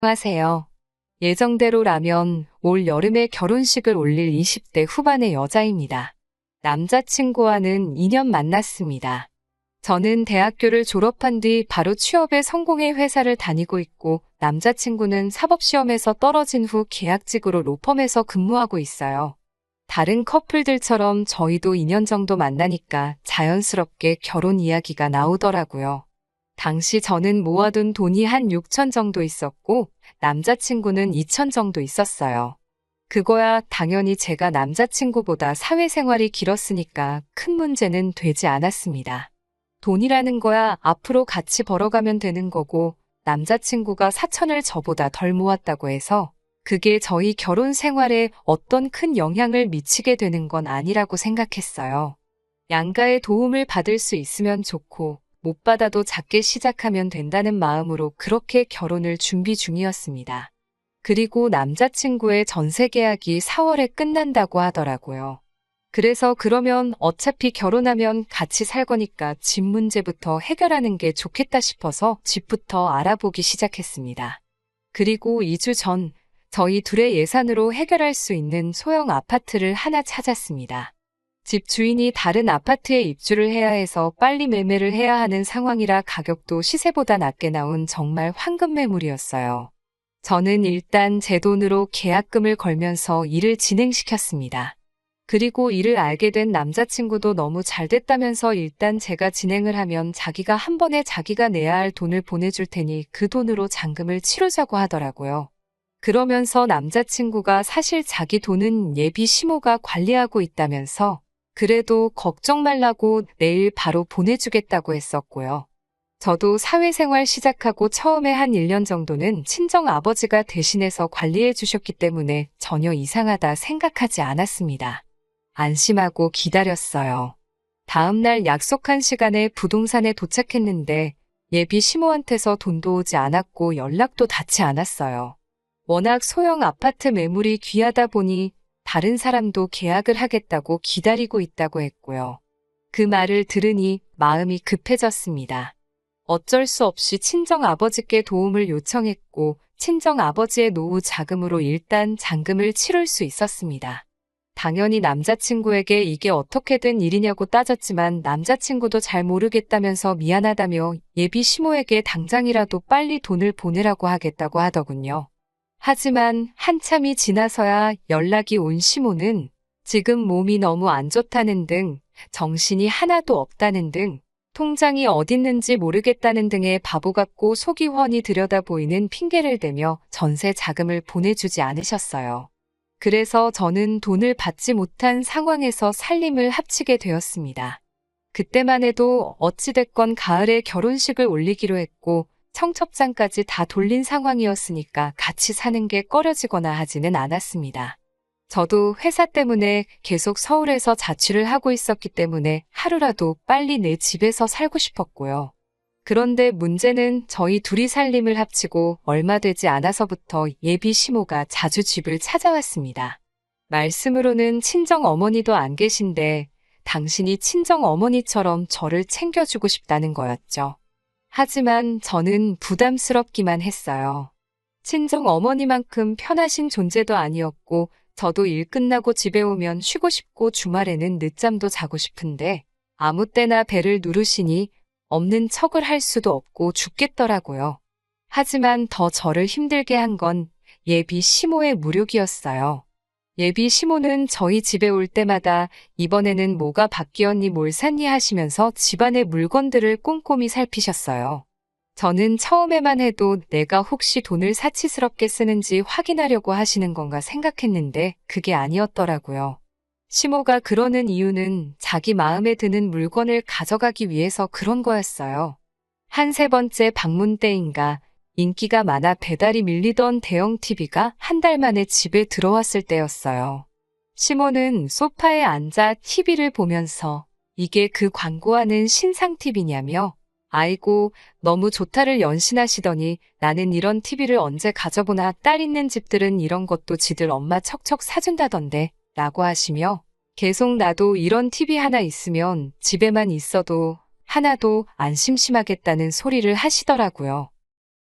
안녕하세요. 예정대로라면 올 여름에 결혼식을 올릴 20대 후반의 여자입니다. 남자친구와는 2년 만났습니다. 저는 대학교를 졸업한 뒤 바로 취업에 성공해 회사를 다니고 있고 남자친구는 사법시험에서 떨어진 후 계약직으로 로펌에서 근무하고 있어요. 다른 커플들처럼 저희도 2년 정도 만나니까 자연스럽게 결혼 이야기가 나오더라고요. 당시 저는 모아둔 돈이 한 6천 정도 있었고 남자친구는 2천 정도 있었어요. 그거야 당연히 제가 남자친구보다 사회생활이 길었으니까 큰 문제는 되지 않았습니다. 돈이라는 거야 앞으로 같이 벌어가면 되는 거고 남자친구가 4천을 저보다 덜 모았다고 해서 그게 저희 결혼 생활에 어떤 큰 영향을 미치게 되는 건 아니라고 생각했어요. 양가의 도움을 받을 수 있으면 좋고 못 받아도 작게 시작하면 된다는 마음으로 그렇게 결혼을 준비 중이었습니다. 그리고 남자친구의 전세 계약이 4월에 끝난다고 하더라고요. 그래서 그러면 어차피 결혼하면 같이 살 거니까 집 문제부터 해결하는 게 좋겠다 싶어서 집부터 알아보기 시작했습니다. 그리고 2주 전 저희 둘의 예산으로 해결할 수 있는 소형 아파트를 하나 찾았습니다. 집 주인이 다른 아파트에 입주를 해야 해서 빨리 매매를 해야 하는 상황이라 가격도 시세보다 낮게 나온 정말 황금 매물이었어요. 저는 일단 제 돈으로 계약금을 걸면서 일을 진행시켰습니다. 그리고 이를 알게 된 남자친구도 너무 잘 됐다면서 일단 제가 진행을 하면 자기가 한 번에 자기가 내야 할 돈을 보내줄 테니 그 돈으로 잔금을 치르자고 하더라고요. 그러면서 남자친구가 사실 자기 돈은 예비 시모가 관리하고 있다면서 그래도 걱정 말라고 내일 바로 보내주겠다고 했었고요. 저도 사회생활 시작하고 처음에 한 1년 정도는 친정 아버지가 대신해서 관리해 주셨기 때문에 전혀 이상하다 생각하지 않았습니다. 안심하고 기다렸어요. 다음날 약속한 시간에 부동산에 도착했는데 예비 시모한테서 돈도 오지 않았고 연락도 닿지 않았어요. 워낙 소형 아파트 매물이 귀하다 보니 다른 사람도 계약을 하겠다고 기다리고 있다고 했고요. 그 말을 들으니 마음이 급해졌습니다. 어쩔 수 없이 친정 아버지께 도움을 요청했고 친정 아버지의 노후 자금으로 일단 잔금을 치를 수 있었습니다. 당연히 남자친구에게 이게 어떻게 된 일이냐고 따졌지만 남자친구도 잘 모르겠다면서 미안하다며 예비 시모에게 당장이라도 빨리 돈을 보내라고 하겠다고 하더군요. 하지만 한참이 지나서야 연락이 온 시모는 지금 몸이 너무 안 좋다는 등, 정신이 하나도 없다는 등, 통장이 어딨는지 모르겠다는 등의 바보 같고 속이 훤히 들여다 보이는 핑계를 대며 전세 자금을 보내주지 않으셨어요. 그래서 저는 돈을 받지 못한 상황에서 살림을 합치게 되었습니다. 그때만 해도 어찌됐건 가을에 결혼식을 올리기로 했고 청첩장까지 다 돌린 상황이었으니까 같이 사는 게 꺼려지거나 하지는 않았습니다. 저도 회사 때문에 계속 서울에서 자취를 하고 있었기 때문에 하루라도 빨리 내 집에서 살고 싶었고요. 그런데 문제는 저희 둘이 살림을 합치고 얼마 되지 않아서부터 예비 시모가 자주 집을 찾아왔습니다. 말씀으로는 친정 어머니도 안 계신데 당신이 친정 어머니처럼 저를 챙겨주고 싶다는 거였죠. 하지만 저는 부담스럽기만 했어요. 친정 어머니만큼 편하신 존재도 아니었고 저도 일 끝나고 집에 오면 쉬고 싶고 주말에는 늦잠도 자고 싶은데 아무 때나 배를 누르시니 없는 척을 할 수도 없고 죽겠더라고요. 하지만 더 저를 힘들게 한 건 예비 시모의 무력이었어요. 예비 시모는 저희 집에 올 때마다 이번에는 뭐가 바뀌었니 뭘 샀니 하시면서 집안의 물건들을 꼼꼼히 살피셨어요. 저는 처음에만 해도 내가 혹시 돈을 사치스럽게 쓰는지 확인하려고 하시는 건가 생각했는데 그게 아니었더라고요. 시모가 그러는 이유는 자기 마음에 드는 물건을 가져가기 위해서 그런 거였어요. 한 세 번째 방문 때인가 인기가 많아 배달이 밀리던 대형 TV가 한 달 만에 집에 들어왔을 때였어요. 시모는 소파에 앉아 TV를 보면서 이게 그 광고하는 신상 TV냐며 아이고 너무 좋다를 연신하시더니 나는 이런 TV를 언제 가져보나 딸 있는 집들은 이런 것도 지들 엄마 척척 사준다던데 라고 하시며 계속 나도 이런 TV 하나 있으면 집에만 있어도 하나도 안 심심하겠다는 소리를 하시더라고요.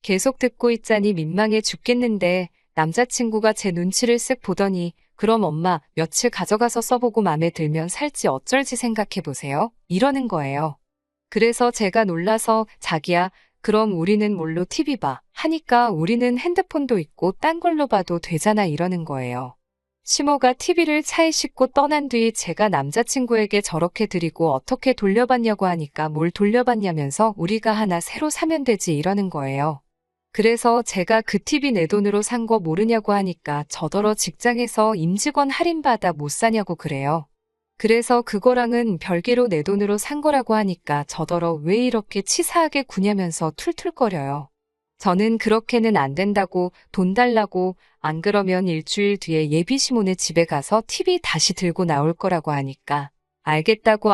계속 듣고 있자니 민망해 죽겠는데 남자친구가 제 눈치를 쓱 보더니 그럼 엄마 며칠 가져가서 써보고 맘에 들면 살지 어쩔지 생각해보세요. 이러는 거예요. 그래서 제가 놀라서 자기야 그럼 우리는 뭘로 TV 봐 하니까 우리는 핸드폰도 있고 딴 걸로 봐도 되잖아 이러는 거예요. 시모가 TV를 차에 싣고 떠난 뒤 제가 남자친구에게 저렇게 드리고 어떻게 돌려받냐고 하니까 뭘 돌려받냐면서 우리가 하나 새로 사면 되지 이러는 거예요. 그래서 제가 그 TV 내 돈으로 산 거 모르냐고 하니까 저더러 직장에서 임직원 할인받아 못 사냐고 그래요. 그래서 그거랑은 별개로 내 돈으로 산 거라고 하니까 저더러 왜 이렇게 치사하게 구냐면서 툴툴거려요. 저는 그렇게는 안 된다고 돈 달라고 안 그러면 일주일 뒤에 예비 시모네 집에 가서 TV 다시 들고 나올 거라고 하니까 알겠다고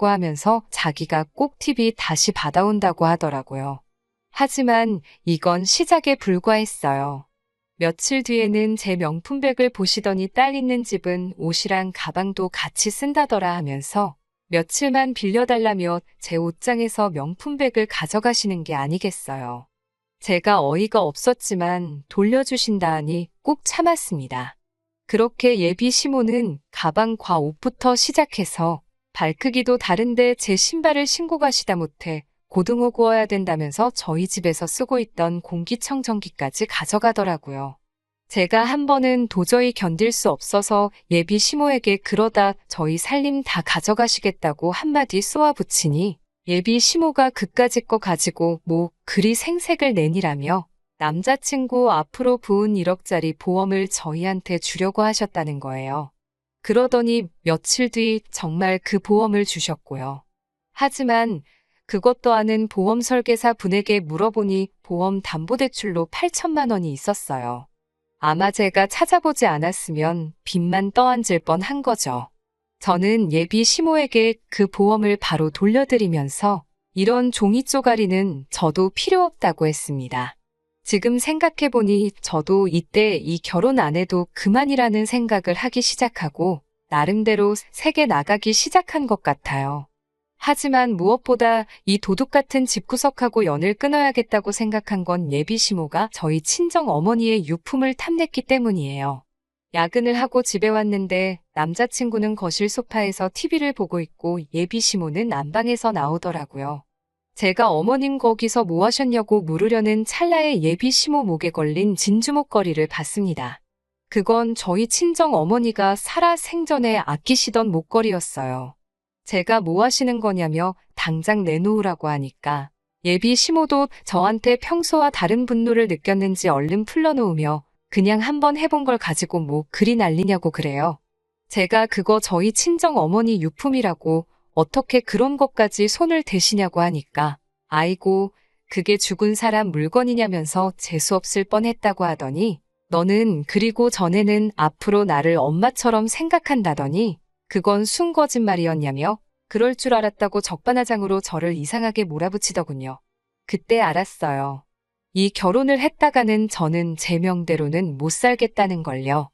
하면서 자기가 꼭 TV 다시 받아온다고 하더라고요. 하지만 이건 시작에 불과했어요. 며칠 뒤에는 제 명품백을 보시더니 딸 있는 집은 옷이랑 가방도 같이 쓴다더라 하면서 며칠만 빌려달라며 제 옷장에서 명품백을 가져가시는 게 아니겠어요. 제가 어이가 없었지만 돌려주신다 하니 꾹 참았습니다. 그렇게 예비 시모는 가방과 옷부터 시작해서 발크기도 다른데 제 신발을 신고 가시다 못해 고등어 구워야 된다면서 저희 집에서 쓰고 있던 공기청정기까지 가져가더라고요. 제가 한 번은 도저히 견딜 수 없어서 예비 시모에게 그러다 저희 살림 다 가져가시겠다고 한마디 쏘아붙이니 예비 시모가 그까짓 거 가지고 뭐 그리 생색을 내니라며 남자친구 앞으로 부은 1억짜리 보험을 저희한테 주려고 하셨다는 거예요. 그러더니 며칠 뒤 정말 그 보험을 주셨고요. 하지만 그것도 아는 보험 설계사 분에게 물어보니 보험 담보대출로 8천만 원이 있었어요. 아마 제가 찾아보지 않았으면 빚만 떠안질 뻔한 거죠. 저는 예비 시모에게 그 보험을 바로 돌려드리면서 이런 종이 쪼가리는 저도 필요 없다고 했습니다. 지금 생각해보니 저도 이때 이 결혼 안 해도 그만이라는 생각을 하기 시작하고 나름대로 세게 나가기 시작한 것 같아요. 하지만 무엇보다 이 도둑 같은 집구석하고 연을 끊어야겠다고 생각한 건 예비 시모가 저희 친정 어머니의 유품을 탐냈기 때문이에요. 야근을 하고 집에 왔는데 남자친구는 거실 소파에서 TV를 보고 있고 예비 시모는 안방에서 나오더라고요. 제가 어머님 거기서 뭐 하셨냐고 물으려는 찰나에 예비 시모 목에 걸린 진주 목걸이를 봤습니다. 그건 저희 친정 어머니가 살아 생전에 아끼시던 목걸이였어요. 제가 뭐 하시는 거냐며 당장 내놓으라고 하니까 예비 시모도 저한테 평소와 다른 분노를 느꼈는지 얼른 풀러놓으며 그냥 한번 해본 걸 가지고 뭐 그리 난리냐고 그래요. 제가 그거 저희 친정 어머니 유품이라고 어떻게 그런 것까지 손을 대시냐고 하니까 아이고 그게 죽은 사람 물건이냐면서 재수없을 뻔했다고 하더니 너는 그리고 전에는 앞으로 나를 엄마처럼 생각한다더니 그건 순 거짓말이었냐며 그럴 줄 알았다고 적반하장으로 저를 이상하게 몰아붙이더군요. 그때 알았어요. 이 결혼을 했다가는 저는 제 명대로는 못 살겠다는 걸요.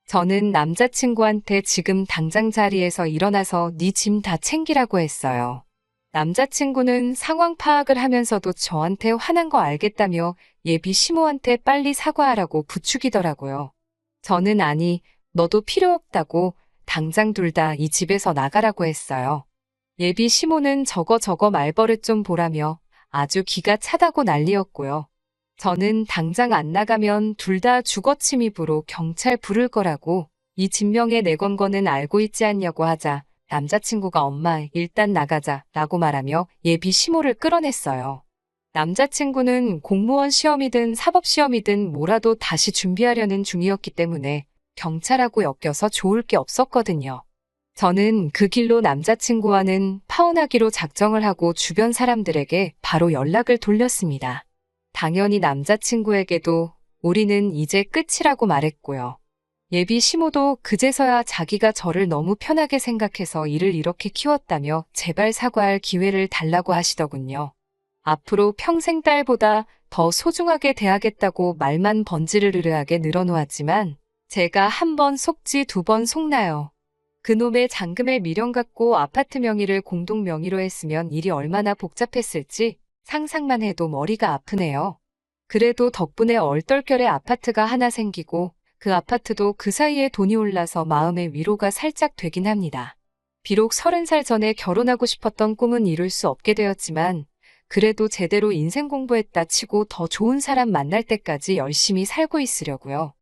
저는 남자친구한테 지금 당장 자리에서 일어나서 네 짐 다 챙기라고 했어요. 남자친구는 상황 파악을 하면서도 저한테 화난 거 알겠다며 예비 시모한테 빨리 사과하라고 부추기더라고요. 저는 아니, 너도 필요 없다고 당장 둘 다 이 집에서 나가라고 했어요. 예비 시모는 저거 말버릇 좀 보라며 아주 기가 차다고 난리였고요. 저는 당장 안 나가면 둘 다 주거침입으로 경찰 부를 거라고 이 진명에 내건 거는 알고 있지 않냐고 하자 남자친구가 엄마 일단 나가자 라고 말하며 예비 시모를 끌어냈어요. 남자친구는 공무원 시험이든 사법시험이든 뭐라도 다시 준비하려는 중이었기 때문에 경찰하고 엮여서 좋을 게 없었거든요. 저는 그 길로 남자친구와는 파혼하기로 작정을 하고 주변 사람들에게 바로 연락을 돌렸습니다. 당연히 남자친구에게도 우리는 이제 끝이라고 말했고요. 예비 시모도 그제서야 자기가 저를 너무 편하게 생각해서 일을 이렇게 키웠다며 제발 사과할 기회를 달라고 하시더군요. 앞으로 평생 딸보다 더 소중하게 대하겠다고 말만 번지르르하게 늘어놓았지만 제가 한 번 속지 두 번 속나요. 그놈의 잔금에 미련 갖고 아파트 명의를 공동 명의로 했으면 일이 얼마나 복잡했을지 상상만 해도 머리가 아프네요. 그래도 덕분에 얼떨결에 아파트가 하나 생기고 그 아파트도 그 사이에 돈이 올라서 마음의 위로가 살짝 되긴 합니다. 비록 30살 전에 결혼하고 싶었던 꿈은 이룰 수 없게 되었지만 그래도 제대로 인생 공부했다 치고 더 좋은 사람 만날 때까지 열심히 살고 있으려고요.